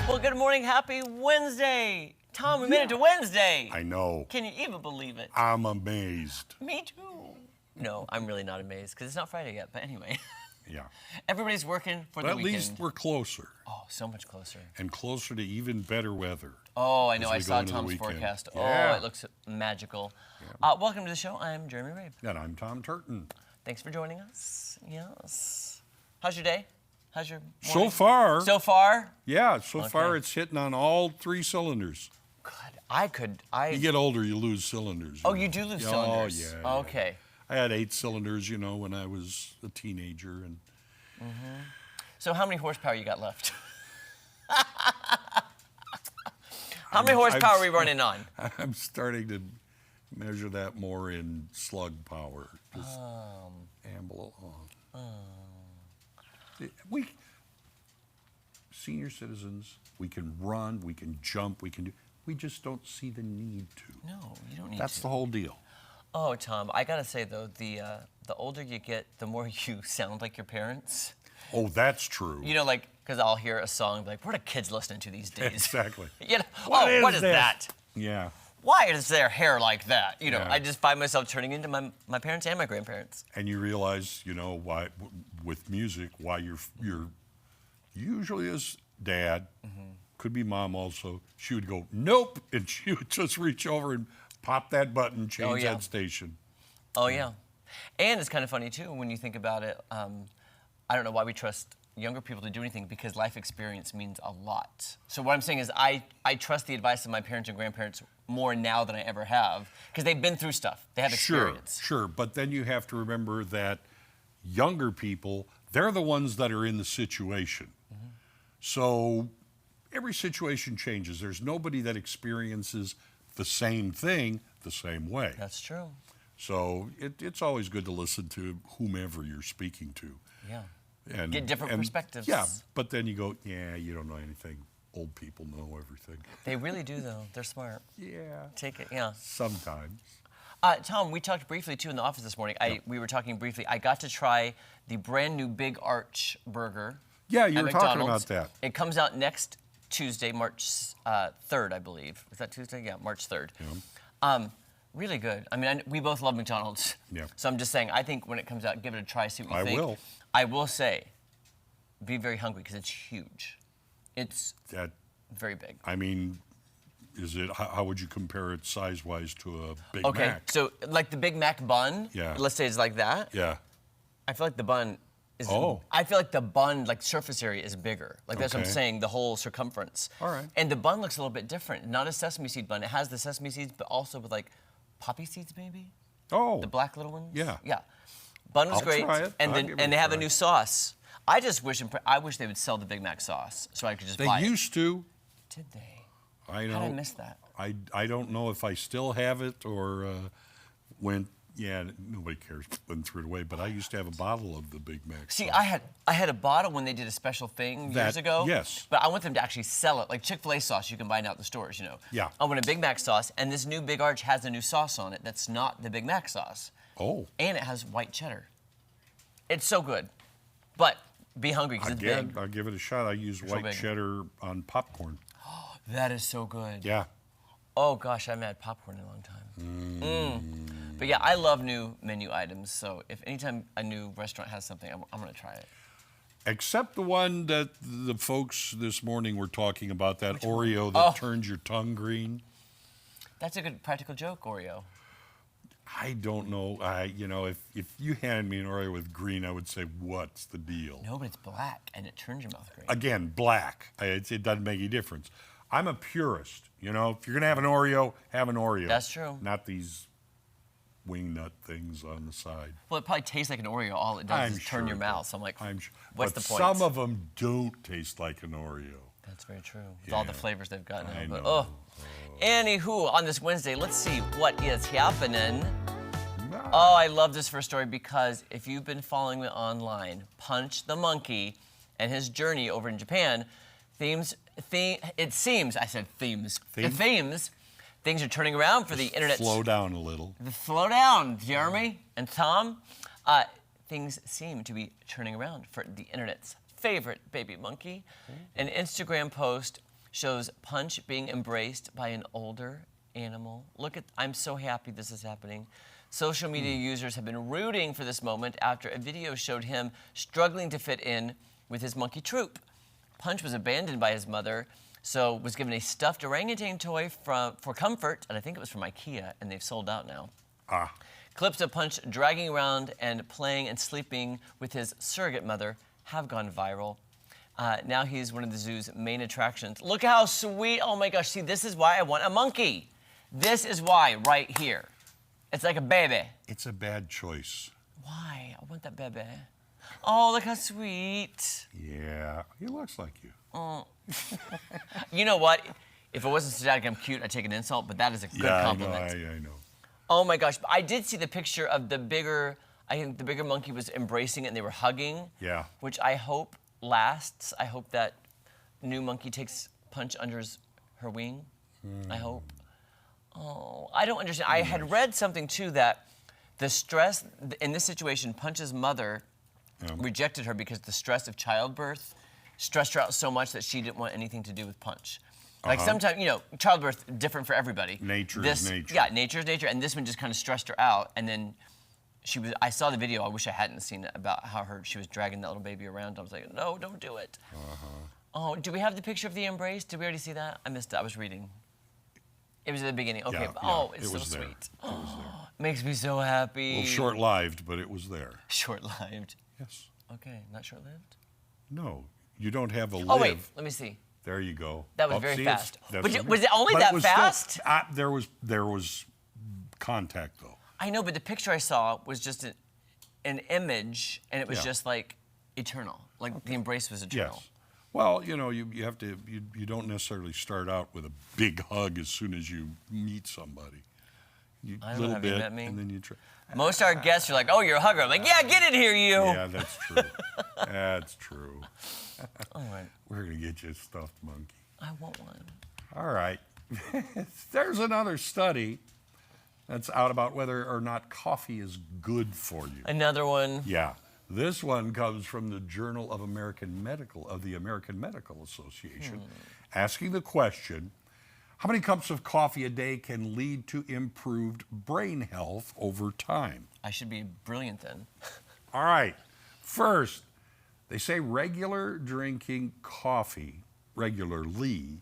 Well, good morning. Happy Wednesday. Tom, we made it to Wednesday. I know. Can you even believe it? I'm amazed. Me too. No, I'm really not amazed because it's not Friday yet. But anyway, Yeah. everybody's working for But the at weekend. least we're closer Oh, so much closer. and closer to even better weather. Oh, I know. As I we go saw into the Tom's weekend. forecast. Yeah. Oh, it looks magical. Welcome to the show. I'm Jeremy Rabe. And I'm Tom Turton. Thanks for joining us. Yes. How's your day? How's your So morning? far, So far? so far it's hitting on all three cylinders. Good. You get older, you lose cylinders. Oh, you do lose cylinders. Oh, yeah. Okay. I had 8 cylinders, when I was a teenager. And So how many horsepower you got left? How many horsepower are we running on? I'm starting to measure that more in slug power. Just amble along. We, senior citizens, we can run, we can jump, we just don't see the need to. No, you don't need That's to. the whole deal. Oh, Tom, I gotta say though, the older you get, the more you sound like your parents. Oh, that's true. You know, like, because I'll hear a song like, "What are kids listening to these days?" Exactly. You know, What is this? that? Yeah. Why is their hair like that? You know, Yeah. I just find myself turning into my parents and my grandparents. And you realize, why with music, why you're usually as dad, could be mom also, she would go, nope, and she would just reach over and pop that button, change yeah. that station. Oh yeah, and it's kind of funny too when you think about it. I don't know why we trust younger people to do anything because life experience means a lot. So what I'm saying is I trust the advice of my parents and grandparents more now than I ever have because they've been through stuff. They have experience. Sure, but then you have to remember that younger people, they're the ones that are in the situation. So every situation changes. There's nobody that experiences the same thing the same way. That's true. So it's always good to listen to whomever you're speaking to. Yeah. And Get different perspectives. Yeah, but then you go, yeah, you don't know anything. Old people know everything. They really do though. They're smart. Yeah. Take it. Yeah. Sometimes. Tom, we talked briefly too in the office this morning. We were talking briefly. I got to try the brand new Big Arch burger. Yeah, you at were talking McDonald's. about that. It comes out next Tuesday, March 3rd, I believe. Is that Tuesday? Yeah, March 3rd. Yeah. Really good. I mean, we both love McDonald's. Yeah. So I'm just saying, I think when it comes out, give it a try, see what you I think. will. I will say, be very hungry because it's huge. It's That, very big. I mean, how would you compare it size-wise to a Big Okay, Mac? so like the Big Mac bun, Yeah. let's say it's like that. Yeah. I feel like the bun is. Oh. I feel like the bun, like surface area, is bigger. Like that's what I'm Okay. saying, the whole circumference. All right. And the bun looks a little bit different. Not a sesame seed bun. It has the sesame seeds, but also with like poppy seeds, maybe. Oh. The black little ones. Yeah. Yeah. Bun was I'll great. try it. And I'll then give it and a they have a try. new sauce. I just wish they would sell the Big Mac sauce so I could just They buy it. used to. Did they? I know. How did I miss that? I don't know if I still have it or went. Yeah, nobody cares. Went threw it away. But I used to have a bottle of the Big Mac. See, sauce. I had a bottle when they did a special thing years ago. Yes. But I want them to actually sell it, like Chick-fil-A sauce you can buy now at the stores, Yeah. I want a Big Mac sauce, and this new Big Arch has a new sauce on it that's not the Big Mac sauce. Oh. And it has white cheddar. It's so good. But be hungry because it's Again, big. I'll give it a shot. I use so white big. cheddar on popcorn. That is so good. Yeah. Oh gosh, I haven't had popcorn in a long time. But yeah, I love new menu items. So if anytime a new restaurant has something, I'm gonna try it. Except the one that the folks this morning were talking about, that Oreo that turns your tongue green. That's a good practical joke, Oreo. I don't know. If you handed me an Oreo with green, I would say, what's the deal? No, but it's black and it turns your mouth green. Again, black. It doesn't make any difference. I'm a purist. If you're going to have an Oreo, have an Oreo. That's true. Not these wing nut things on the side. Well, it probably tastes like an Oreo. All it does is turn your it mouth. does. So I'm like, I'm sure. what's But the point? some of them don't taste like an Oreo. That's very true. With all the Yeah. flavors they've got now. I But, know. Anywho, on this Wednesday, let's see what is happening. Oh, I love this first story because if you've been following me online, Punch the Monkey and his journey over in Japan, it seems, I said themes. The themes, things are turning around for the internet. Slow down a little. Slow down, Jeremy and Tom. Things seem to be turning around for the internet's favorite baby monkey. An Instagram post shows Punch being embraced by an older animal. I'm so happy this is happening. Social media users have been rooting for this moment after a video showed him struggling to fit in with his monkey troop. Punch was abandoned by his mother, so was given a stuffed orangutan toy for comfort, and I think it was from IKEA, and they've sold out now. Clips of Punch dragging around and playing and sleeping with his surrogate mother have gone viral. Now he's one of the zoo's main attractions. Look how sweet. Oh my gosh, see, this is why I want a monkey. This is why, right here. It's like a baby. It's a bad choice. Why? I want that baby. Oh, look how sweet. Yeah, he looks like you. Oh. You know what? If it wasn't static, I'm cute, I'd take an insult, but that is a good compliment. I know. Oh my gosh, I did see the picture of the bigger, I think the bigger monkey was embracing it and they were hugging. Yeah. Which I hope lasts. I hope that new monkey takes Punch under her wing. I hope. Oh, I don't understand. I had read something too that the stress, in this situation, Punch's mother rejected her because the stress of childbirth stressed her out so much that she didn't want anything to do with Punch. Like sometimes, you know, childbirth different for everybody. Nature is nature. Yeah, nature is nature, and this one just kind of stressed her out. And then I saw the video. I wish I hadn't seen it about how she was dragging that little baby around. I was like, no, don't do it. Oh, do we have the picture of the embrace? Did we already see that? I missed it. I was reading. It was at the beginning. Okay. Yeah, oh, it's it so was there. sweet. It was there. Makes me so happy. Well, short-lived, but it was there. Short-lived. Yes. Okay, not short-lived. No, you don't have a live. Oh wait, let me see. There you go. That was Oh, very see, fast. that's But what I mean. was it only But that was fast? Still, there was contact though. I know, but the picture I saw was just an image, and it was just like eternal. Like the embrace was eternal. Yes. Well, you know, you have to. You don't necessarily start out with a big hug as soon as you meet somebody. I don't know, have you met me? and then you try. Most of our guests are like, "Oh, you're a hugger." I'm like, "Yeah, get in here, you." Yeah, that's true. That's true. All right. We're gonna get you a stuffed monkey. I want one. All right. There's another study that's out about whether or not coffee is good for you. Another one. Yeah. This one comes from the Journal of the American Medical Association, asking the question, how many cups of coffee a day can lead to improved brain health over time? I should be brilliant then. All right. First, they say regular drinking coffee, regularly,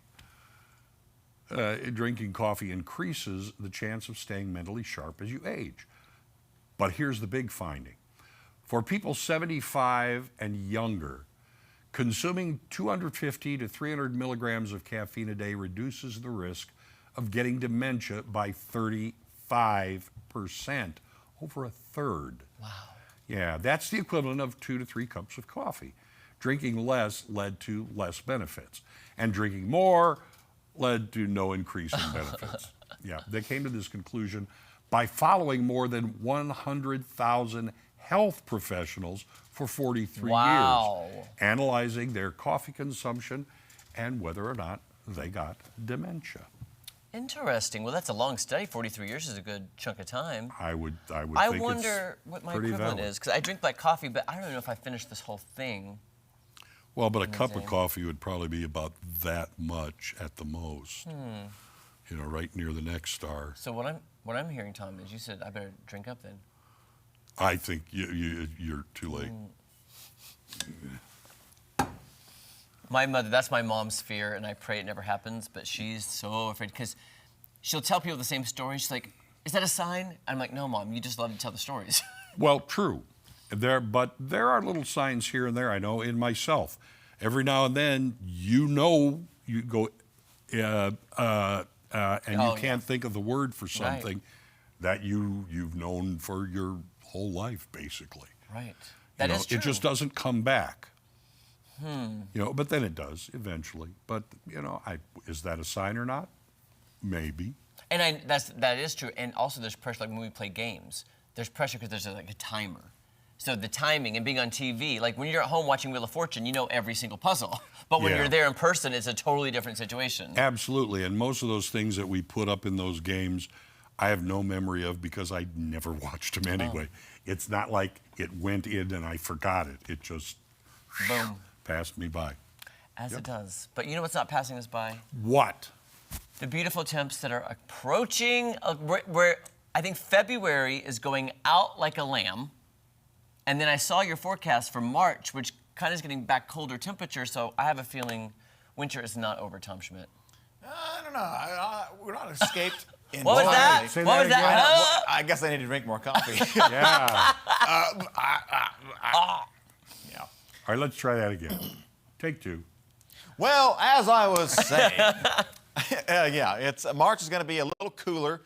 drinking coffee increases the chance of staying mentally sharp as you age. But here's the big finding. For people 75 and younger, consuming 250 to 300 milligrams of caffeine a day reduces the risk of getting dementia by 35%, over a third. Wow. Yeah, that's the equivalent of 2 to 3 cups of coffee. Drinking less led to less benefits, and drinking more led to no increase in benefits. Yeah, they came to this conclusion by following more than 100,000 health professionals for 43 years, analyzing their coffee consumption and whether or not they got dementia. Interesting. Well, that's a long study. 43 years is a good chunk of time. I would think I wonder what my pretty equivalent valid. is, because I drink black coffee, but I don't even know if I finished this whole thing. Well, but a cup of coffee would probably be about that much at the most. You know, right near the next star. So what I'm hearing, Tom, is you said I better drink up then. I think you're too late. My mother, that's my mom's fear, and I pray it never happens, but she's so afraid, because she'll tell people the same story. She's like, is that a sign? I'm like, no, Mom, you just love to tell the stories. Well, true. But there are little signs here and there, I know, in myself. Every now and then, you go, and you can't think of the word for something that you've known for your whole life, basically. Right. That is true. It just doesn't come back. You know, but then it does eventually. But is that a sign or not? Maybe. And that is true. And also, there's pressure. Like when we play games, there's pressure because there's like a timer. So the timing and being on TV, like when you're at home watching Wheel of Fortune, you know every single puzzle. But when you're there in person, it's a totally different situation. Absolutely. And most of those things that we put up in those games, I have no memory of because I never watched them anyway. It's not like it went in and I forgot it. It just Boom. passed me by. As Yep. it does. But you know what's not passing us by? What? The beautiful temps that are approaching, where I think February is going out like a lamb. And then I saw your forecast for March, which kind of is getting back colder temperature. So I have a feeling winter is not over, Tom Schmidt. I don't know. We're not escaped. What was that? entirely. Say What that was that? again. I guess I need to drink more coffee. Yeah. Yeah. All right, let's try that again. Take two. Well, as I was saying, yeah, March is going to be a little cooler